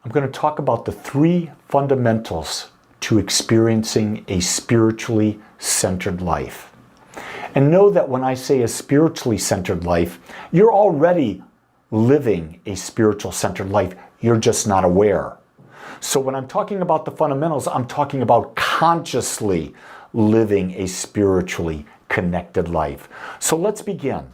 I'm going to talk about the 3 fundamentals to experiencing a spiritually centered life. And know that when I say a spiritually centered life, you're already living a spiritual centered life. You're just not aware. So when I'm talking about the fundamentals, I'm talking about consciously living a spiritually connected life. So let's begin.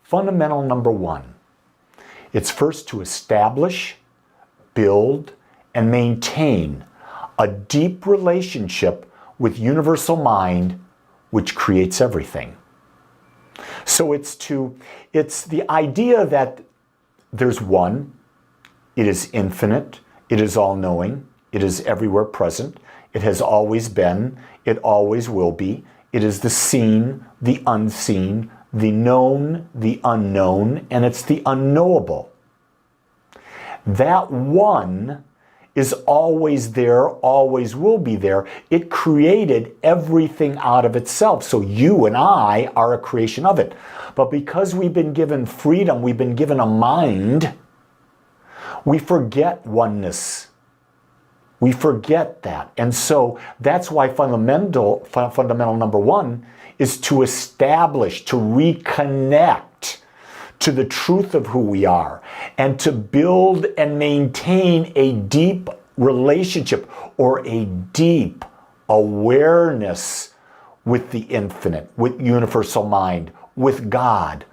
Fundamental number 1. It's first to establish, build, and maintain a deep relationship with universal mind, which creates everything. So it's the idea that there's one, it is infinite, it is all-knowing, it is everywhere present, it has always been, it always will be, it is the seen, the unseen, the known, the unknown, and it's the unknowable. That one is always there, always will be there. It created everything out of itself. So you and I are a creation of it. But because we've been given freedom, we've been given a mind, we forget oneness. We forget that. And so that's why fundamental number 1 is to establish, to reconnect to the truth of who we are, and to build and maintain a deep relationship or a deep awareness with the infinite, with universal mind, with God,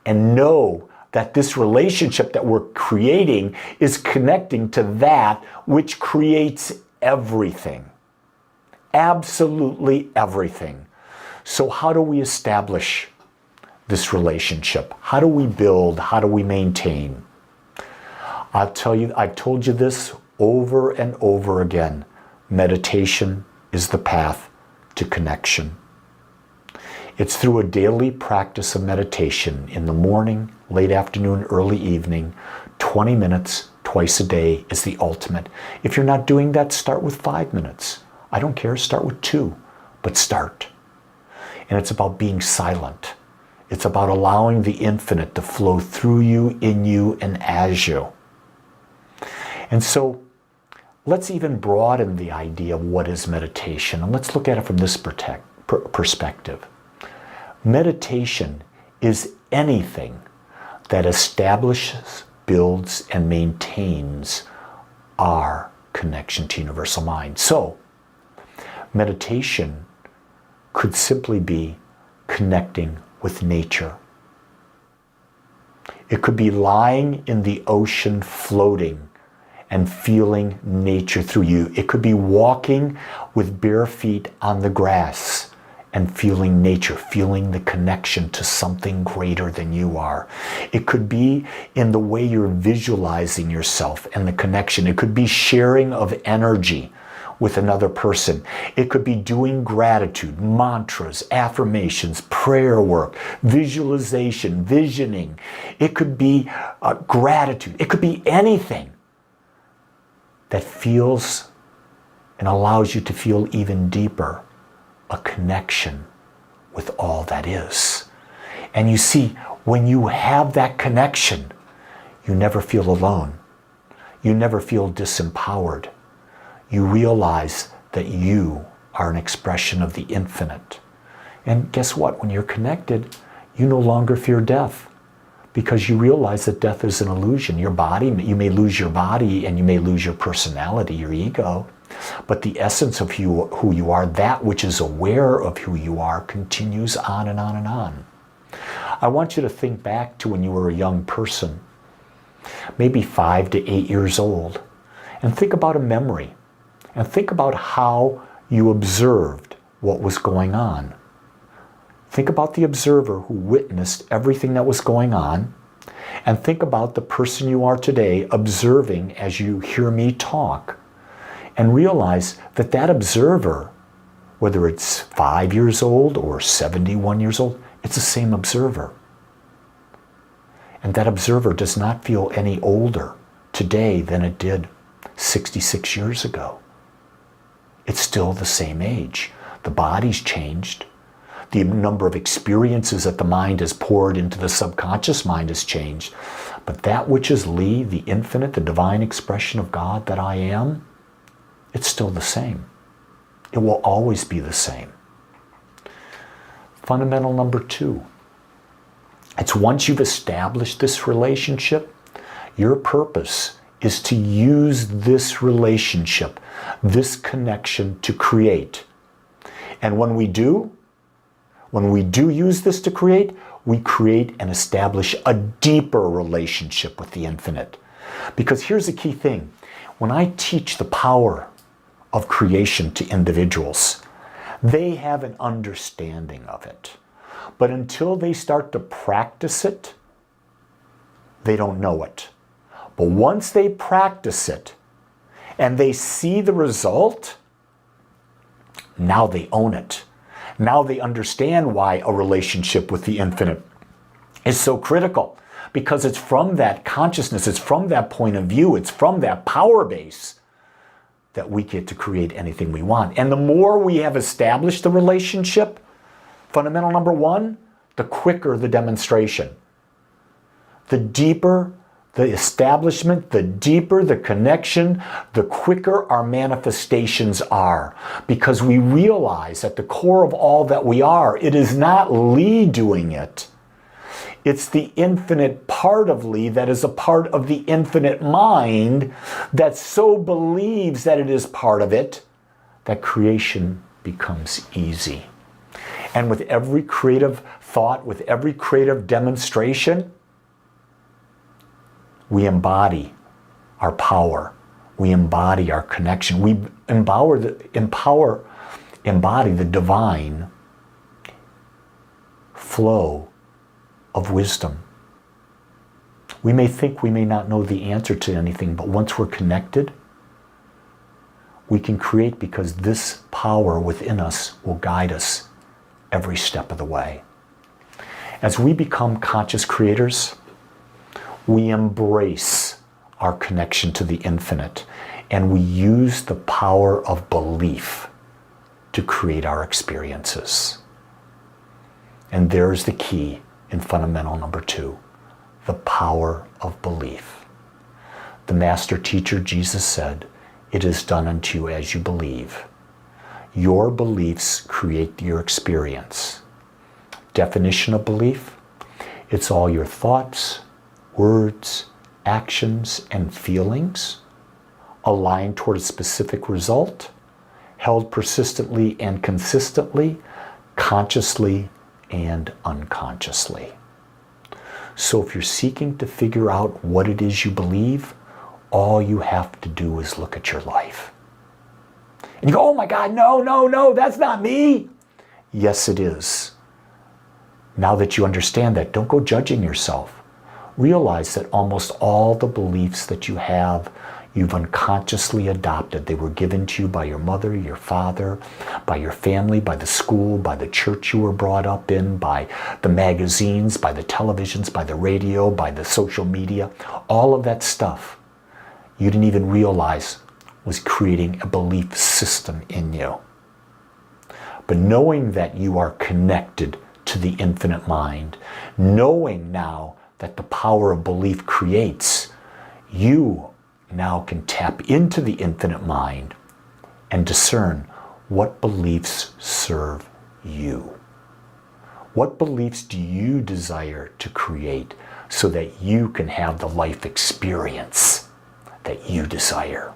and know that this relationship that we're creating is connecting to that which creates everything. Absolutely everything. So how do we establish this relationship? How do we build? How do we maintain? I'll tell you, I've told you this over and over again. Meditation is the path to connection. It's through a daily practice of meditation in the morning, late afternoon, early evening. 20 minutes twice a day is the ultimate. If you're not doing that, start with 5 minutes. I don't care, start with 2, but start. And it's about being silent. It's about allowing the infinite to flow through you, in you, and as you. And so let's even broaden the idea of what is meditation. And let's look at it from this perspective. Meditation is anything that establishes, builds, and maintains our connection to universal mind. So meditation could simply be connecting with nature. It could be lying in the ocean floating and feeling nature through you. It could be walking with bare feet on the grass and feeling nature, feeling the connection to something greater than you are. It could be in the way you're visualizing yourself and the connection. It could be sharing of energy with another person. It could be doing gratitude, mantras, affirmations, prayer work, visualization, visioning. It could be gratitude. It could be anything that feels and allows you to feel even deeper a connection with all that is. And you see, when you have that connection, you never feel alone. You never feel disempowered. You realize that you are an expression of the infinite. And guess what? When you're connected, you no longer fear death because you realize that death is an illusion. Your body, you may lose your body and you may lose your personality, your ego, but the essence of who you are, that which is aware of who you are, continues on and on and on. I want you to think back to when you were a young person, maybe 5 to 8 years old, and think about a memory. And think about how you observed what was going on. Think about the observer who witnessed everything that was going on, and think about the person you are today observing as you hear me talk, and realize that that observer, whether it's 5 years old or 71 years old, it's the same observer. And that observer does not feel any older today than it did 66 years ago. It's still the same age. The body's changed. The number of experiences that the mind has poured into the subconscious mind has changed. But that which is Lee, the infinite, the divine expression of God that I am, it's still the same. It will always be the same. Fundamental number 2. It's once you've established this relationship, your purpose is to use this relationship, this connection to create. And when we do use this to create, we create and establish a deeper relationship with the infinite. Because here's the key thing. When I teach the power of creation to individuals, they have an understanding of it. But until they start to practice it, they don't know it. But once they practice it and they see the result, now they own it. Now they understand why a relationship with the infinite is so critical. Because it's from that consciousness, it's from that point of view, it's from that power base that we get to create anything we want. And the more we have established the relationship, fundamental number 1, the quicker the demonstration. The deeper the establishment, the deeper the connection, the quicker our manifestations are. Because we realize at the core of all that we are, it is not Lee doing it. It's the infinite part of Lee that is a part of the infinite mind that so believes that it is part of it that creation becomes easy. And with every creative thought, with every creative demonstration, we embody our power. We embody our connection. We embody the divine flow of wisdom. We may think we may not know the answer to anything, but once we're connected, we can create because this power within us will guide us every step of the way. As we become conscious creators, we embrace our connection to the infinite, and we use the power of belief to create our experiences. And there's the key in fundamental number 2, the power of belief. The master teacher Jesus said, "It is done unto you as you believe." Your beliefs create your experience. Definition of belief: it's all your thoughts, words, actions, and feelings aligned toward a specific result, held persistently and consistently, consciously and unconsciously. So if you're seeking to figure out what it is you believe, all you have to do is look at your life. And you go, "Oh my God, no, that's not me." Yes, it is. Now that you understand that, don't go judging yourself. Realize that almost all the beliefs that you have, you've unconsciously adopted. They were given to you by your mother, your father, by your family, by the school, by the church you were brought up in, by the magazines, by the televisions, by the radio, by the social media. All of that stuff you didn't even realize was creating a belief system in you. But knowing that you are connected to the infinite mind, knowing now that the power of belief creates, you now can tap into the infinite mind and discern what beliefs serve you. What beliefs do you desire to create so that you can have the life experience that you desire?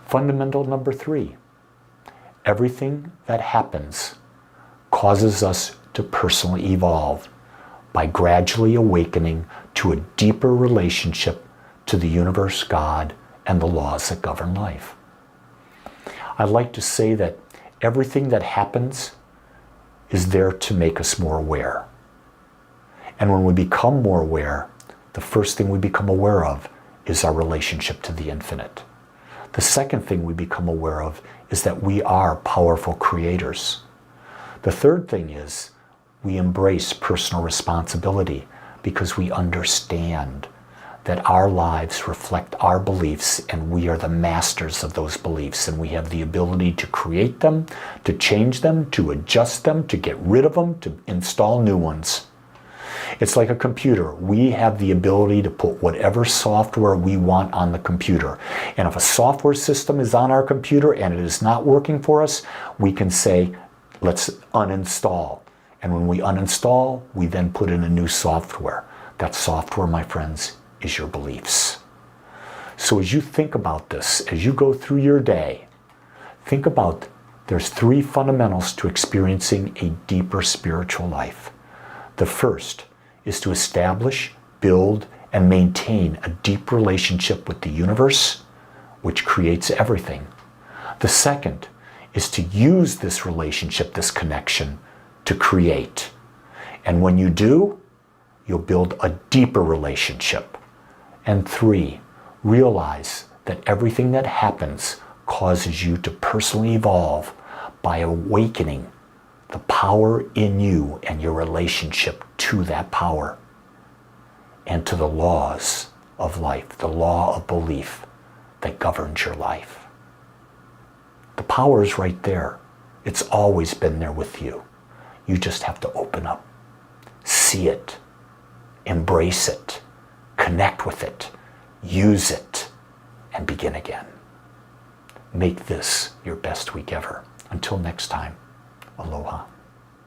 Fundamental number 3, everything that happens causes us to personally evolve by gradually awakening to a deeper relationship to the universe, God, and the laws that govern life. I like to say that everything that happens is there to make us more aware. And when we become more aware, the first thing we become aware of is our relationship to the infinite. The second thing we become aware of is that we are powerful creators. The third thing is we embrace personal responsibility because we understand that our lives reflect our beliefs and we are the masters of those beliefs, and we have the ability to create them, to change them, to adjust them, to get rid of them, to install new ones. It's like a computer. We have the ability to put whatever software we want on the computer. And if a software system is on our computer and it is not working for us, we can say, let's uninstall. And when we uninstall, we then put in a new software. That software, my friends, is your beliefs. So as you think about this, as you go through your day, think about there's 3 fundamentals to experiencing a deeper spiritual life. The first is to establish, build, and maintain a deep relationship with the universe, which creates everything. The second is to use this relationship, this connection, to create. And when you do, you'll build a deeper relationship. And 3, realize that everything that happens causes you to personally evolve by awakening the power in you and your relationship to that power and to the laws of life, the law of belief that governs your life. The power is right there. It's always been there with you. You just have to open up, see it, embrace it, connect with it, use it, and begin again. Make this your best week ever. Until next time, aloha.